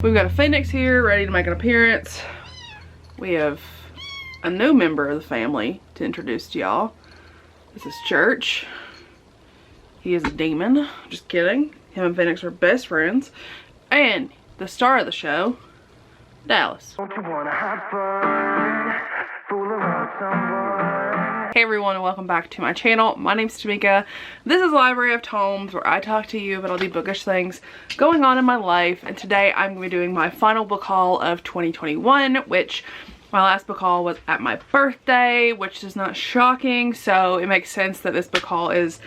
We've got a Phoenix here ready to make an appearance. We have a new member of the family to introduce to y'all. This is Church. He is a demon. Just kidding. Him and Phoenix are best friends. And the star of the show, Dallas. Don't you wanna have fun? Fool around someone. Hey everyone, and welcome back to my channel. My name's Tamika. This is Library of Tomes, where I talk to you about all the bookish things going on in my life. And today I'm going to be doing my final book haul of 2021, which my last book haul was at my birthday, which is not shocking. So it makes sense that this book haul is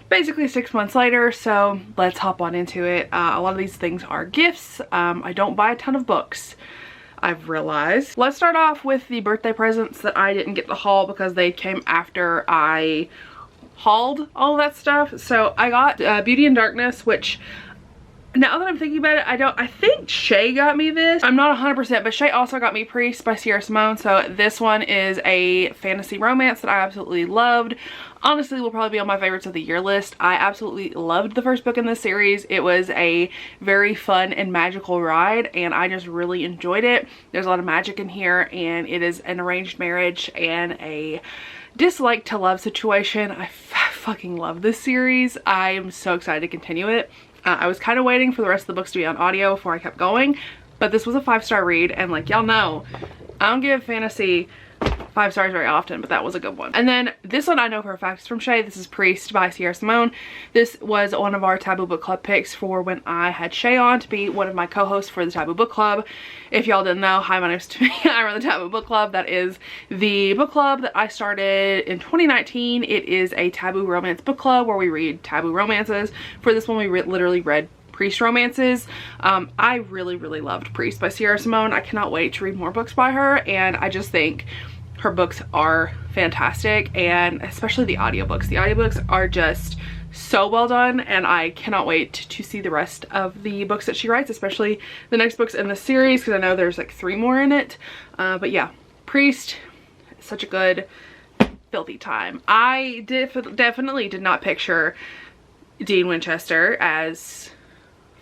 basically 6 months later. So let's hop on into it. A lot of these things are gifts. I don't buy a ton of books, I've realized. Let's start off with the birthday presents that I didn't get to haul because they came after I hauled all of that stuff. So I got Beauty and Darkness, which now that I'm thinking about it, I think Shay got me this. I'm not 100%, but Shay also got me Priest by Sierra Simone. So this one is a fantasy romance that I absolutely loved. Honestly, will probably be on my favorites of the year list. I absolutely loved the first book in this series. It was a very fun and magical ride, and I just really enjoyed it. There's a lot of magic in here, and it is an arranged marriage and a dislike to love situation. I fucking love this series. I am so excited to continue it. I was kind of waiting for the rest of the books to be on audio before I kept going, but this was a 5-star read, and like y'all know, I don't give fantasy 5 stars very often, but that was a good one. And then this one I know for a fact is from Shay. This is Priest by Sierra Simone. This was one of our Taboo Book Club picks for when I had Shay on to be one of my co-hosts for the Taboo Book Club. If y'all didn't know, hi, my name's Tamika. I run the Taboo Book Club. That is the book club that I started in 2019. It is a taboo romance book club where we read taboo romances. For this one, we literally read Priest romances. I really loved Priest by Sierra Simone. I cannot wait to read more books by her, and I just think her books are fantastic, and especially the audiobooks. The audiobooks are just so well done, and I cannot wait to see the rest of the books that she writes, especially the next books in the series, because I know there's like 3 more in it. But yeah, Priest, such a good filthy time. I definitely did not picture Dean Winchester as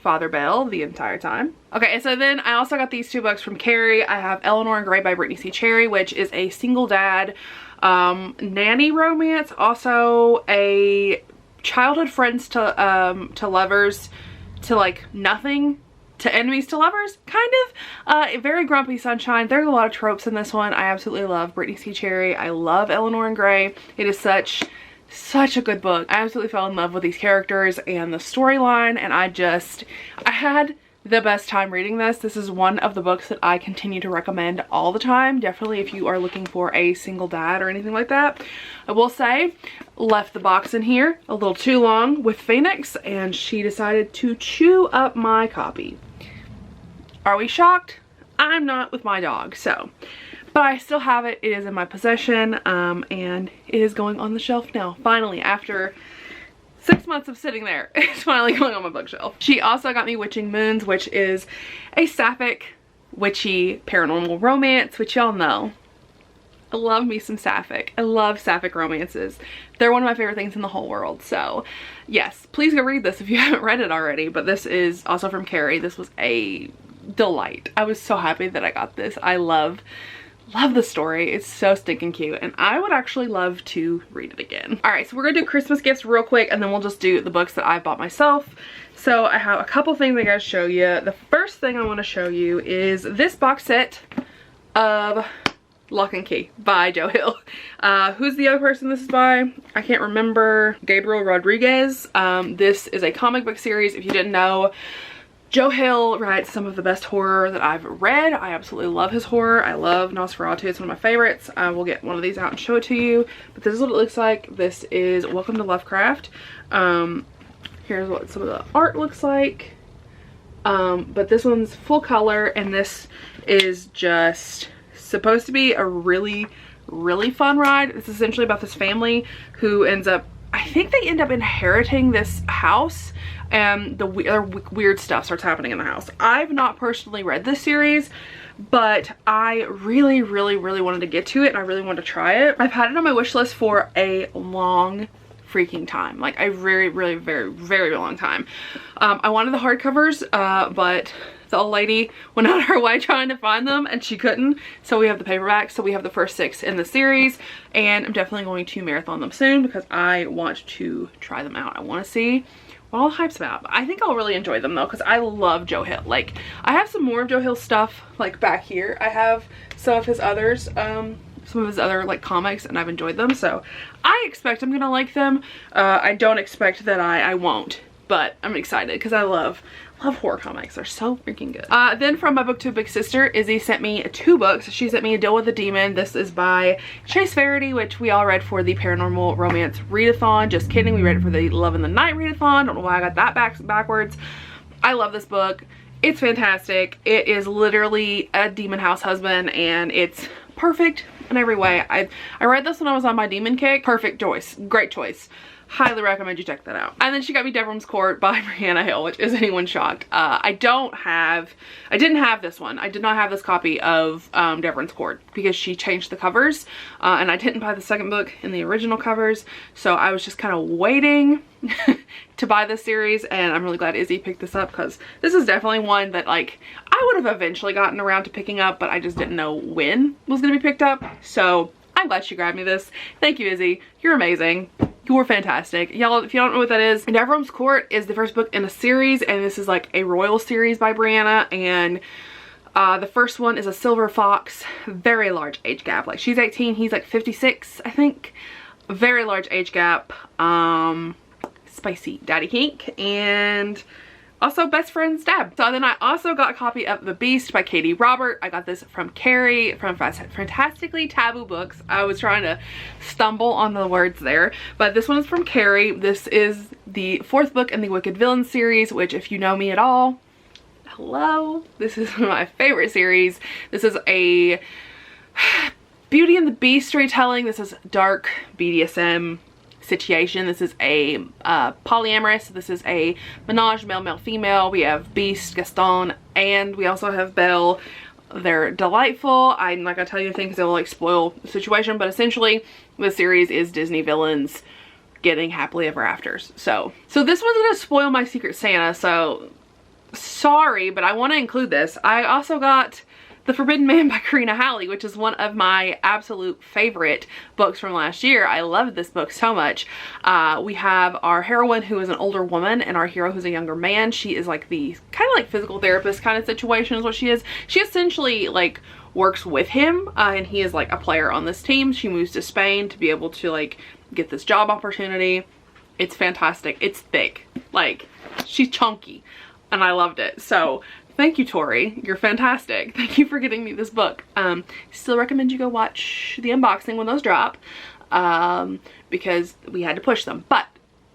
Father Bell the entire time. Okay, and so then I also got these 2 books from Carrie. I have Eleanor and Gray by Brittany C. Cherry, which is a single dad nanny romance, also a childhood friends to lovers to like nothing to enemies to lovers, kind of. Very grumpy sunshine. There's a lot of tropes in this one. I absolutely love Brittany C. Cherry. I love Eleanor and Gray. It is such a good book. I absolutely fell in love with these characters and the storyline, and I had the best time reading this. This is one of the books that I continue to recommend all the time. Definitely if you are looking for a single dad or anything like that. I will say, left the box in here a little too long with Phoenix, and she decided to chew up my copy. Are we shocked? I'm not with my dog, so. But I still have it. It is in my possession, and it is going on the shelf now. Finally, after 6 months of sitting there, it's finally going on my bookshelf. She also got me Witching Moons, which is a sapphic, witchy, paranormal romance, which y'all know. I love me some sapphic. I love sapphic romances. They're one of my favorite things in the whole world. So yes, please go read this if you haven't read it already. But this is also from Carrie. This was a delight. I was so happy that I got this. I love the story. It's so stinking cute, and I would actually love to read it again. All right, so we're gonna do Christmas gifts real quick, and then we'll just do the books that I bought myself. So I have a couple things I gotta show you. The first thing I want to show you is this box set of Lock and Key by Joe Hill. Who's the other person this is by? I can't remember. Gabriel Rodriguez. This is a comic book series. If you didn't know, Joe Hill writes some of the best horror that I've read. I absolutely love his horror. I love Nosferatu. It's one of my favorites. I will get one of these out and show it to you. But this is what it looks like. This is Welcome to Lovecraft. Here's what some of the art looks like. But this one's full color, and this is just supposed to be a really fun ride. It's essentially about this family who ends up, I think they end up inheriting this house, and the weird stuff starts happening in the house. I've not personally read this series, but I really wanted to get to it, and I really wanted to try it. I've had it on my wish list for a long freaking time, like a very long time. I wanted the hardcovers, but The old lady went out of her way trying to find them and she couldn't. So we have the paperback. So we have the first 6 in the series, and I'm definitely going to marathon them soon because I want to try them out. I want to see what all the hype's about. I think I'll really enjoy them though, because I love Joe Hill. Like, I have some more of Joe Hill's stuff like back here. I have some of his others, some of his other like comics, and I've enjoyed them. So I expect I'm gonna like them. I don't expect that I won't, but I'm excited because I love horror comics. They're so freaking good. Then from my Booktube big sister, Izzy sent me 2 books. She sent me A Deal with a Demon. This is by Chase Verity, which we all read for the Paranormal Romance readathon. Just kidding, we read it for the Love in the Night readathon. Don't know why I got that backwards. I love this book. It's fantastic. It is literally a demon house husband, and it's perfect in every way. I read this when I was on my demon kick. Perfect choice. Great choice. Highly recommend you check that out. And then she got me Devrim's Court by Brianna Hill, which is anyone shocked. I didn't have this one. I did not have this copy of Devrim's Court because she changed the covers, and I didn't buy the second book in the original covers, so I was just kind of waiting to buy this series, and I'm really glad Izzy picked this up because this is definitely one that like I would have eventually gotten around to picking up, but I just didn't know when it was going to be picked up. So I'm glad she grabbed me this. Thank you, Izzy. You're amazing. You were fantastic. Y'all, if you don't know what that is, Devrim's Court is the first book in a series, and this is like a royal series by Brianna, and the first one is a silver fox. Very large age gap. Like, she's 18, he's like 56, I think. Very large age gap. Spicy daddy kink, and also best friend stab. So then I also got a copy of The Beast by Katie Robert. I got this from Carrie from Fantastically Taboo Books. I was trying to stumble on the words there, but this one is from Carrie. This is the 4th book in the Wicked Villain series, which, if you know me at all, hello, this is one of my favorite series. This is a Beauty and the Beast retelling. This is dark BDSM situation. This is a polyamorous. This is a menage, male, female. We have Beast, Gaston, and we also have Belle. They're delightful. I'm not gonna tell you anything because they will like spoil the situation, but essentially the series is Disney villains getting happily ever afters. So this one's gonna spoil my Secret Santa, so sorry, but I want to include this. I also got The Forbidden Man by Karina Halley, which is one of my absolute favorite books from last year. I loved this book so much. We have our heroine, who is an older woman, and our hero, who's a younger man. She is like the kind of like physical therapist kind of situation is what she is. She essentially like works with him, and he is like a player on this team. She moves to Spain to be able to like get this job opportunity. It's fantastic. It's thick. Like, she's chunky, and I loved it. So thank you, Tori. You're fantastic. Thank you for getting me this book. Still recommend you go watch the unboxing when those drop, because we had to push them. But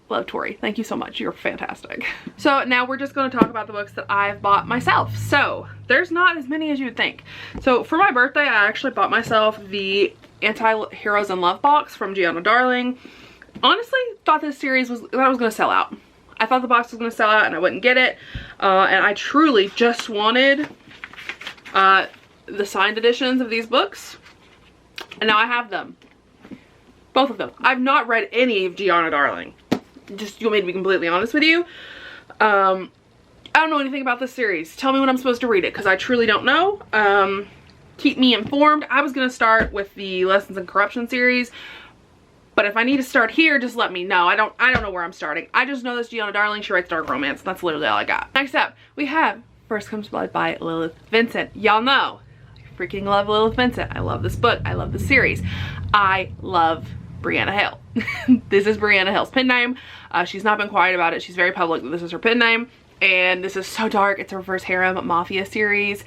love, Tori. Thank you so much. You're fantastic. So now we're just going to talk about the books that I've bought myself. So there's not as many as you would think. So for my birthday, I actually bought myself the Anti-Heroes in Love box from Gianna Darling. Honestly, thought this series was going to sell out. I thought the box was going to sell out and I wouldn't get it. And I truly just wanted the signed editions of these books. And now I have them. Both of them. I've not read any of Gianna Darling. Just, you want me to be completely honest with you? I don't know anything about this series. Tell me when I'm supposed to read it, because I truly don't know. Keep me informed. I was going to start with the Lessons in Corruption series, but if I need to start here, just let me know. I don't know where I'm starting. I just know this Gianna Darling, she writes dark romance. That's literally all I got. Next up, we have First Comes Blood by Lilith Vincent. Y'all know, I freaking love Lilith Vincent. I love this book. I love this series. I love Brianna Hill. This is Brianna Hill's pen name. She's not been quiet about it. She's very public that this is her pen name. And this is so dark. It's a reverse harem mafia series.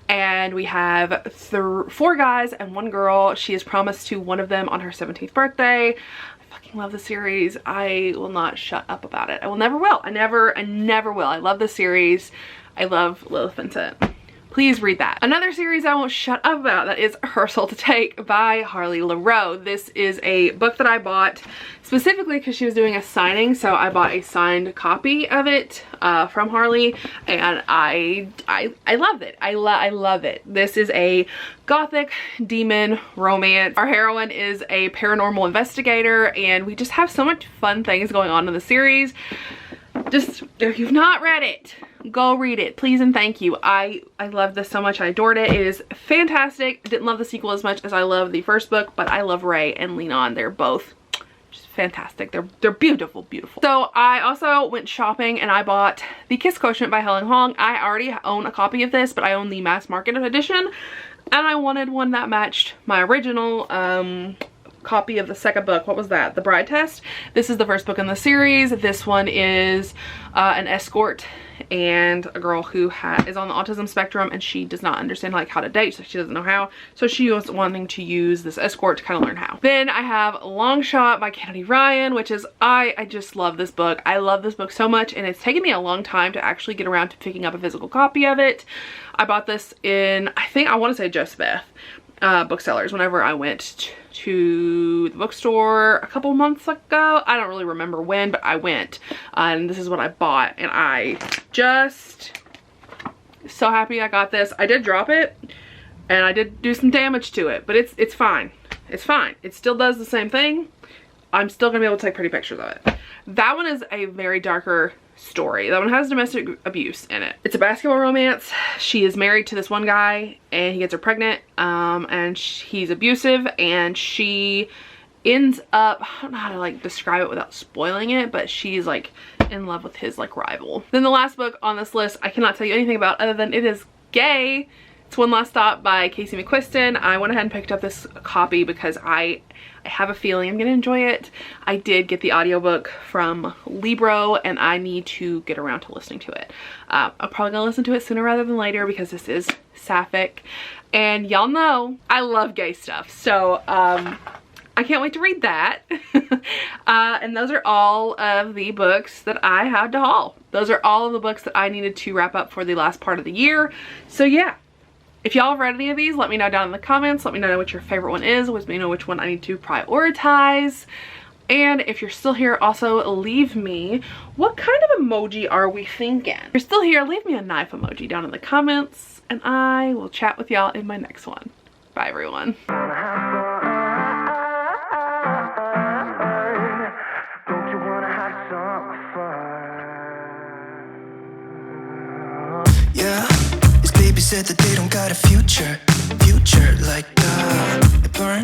And we have 4 guys and 1 girl. She is promised to one of them on her 17th birthday. I fucking love the series. I will not shut up about it. I will never will. I never will. I love the series. I love Lilith Vincent. Please read that. Another series I won't shut up about, that is Her Soul to Take by Harley LaRoe. This is a book that I bought specifically because she was doing a signing, so I bought a signed copy of it from Harley, and I love it. I love it. This is a gothic demon romance. Our heroine is a paranormal investigator, and we just have so much fun things going on in the series. Just, if you've not read it, Go read it, please and thank you. I love this so much. I adored it. It is fantastic. Didn't love the sequel as much as I love the first book, but I love Ray and Lean On. They're both just fantastic. They're beautiful, beautiful. So I also went shopping and I bought The Kiss Quotient by Helen Hong. I already own a copy of this, but I own the mass market edition, and I wanted one that matched my original copy of the second book. What was that? The Bride Test. This is the first book in the series. This one is an escort and a girl who is on the autism spectrum, and she does not understand like how to date, so she doesn't know how. So she was wanting to use this escort to kind of learn how. Then I have Long Shot by Kennedy Ryan, which is, I just love this book. I love this book so much, and it's taken me a long time to actually get around to picking up a physical copy of it. I bought this in, I want to say Joseph booksellers whenever I went to the bookstore a couple months ago. I don't really remember when, but I went, and this is what I bought, and I just so happy I got this. I did drop it and I did do some damage to it, but it's fine. It's fine. It still does the same thing. I'm still gonna be able to take pretty pictures of it. That one is a very darker story. That one has domestic abuse in it. It's a basketball romance. She is married to this one guy and he gets her pregnant, and he's abusive, and she ends up, I don't know how to like describe it without spoiling it, but she's like in love with his like rival. Then the last book on this list I cannot tell you anything about other than it is gay. It's One Last Stop by Casey McQuiston. I went ahead and picked up this copy because I have a feeling I'm gonna enjoy it. I did get the audiobook from Libro, and I need to get around to listening to it. I'm probably gonna listen to it sooner rather than later because this is sapphic, and y'all know I love gay stuff, so I can't wait to read that. And those are all of the books that I had to haul. Those are all of the books that I needed to wrap up for the last part of the year. So yeah, if y'all have read any of these, let me know down in the comments. Let me know what your favorite one is. Let me know which one I need to prioritize. And if you're still here, also leave me, what kind of emoji are we thinking? If you're still here, leave me a knife emoji down in the comments, and I will chat with y'all in my next one. Bye everyone. Said that they don't got a future like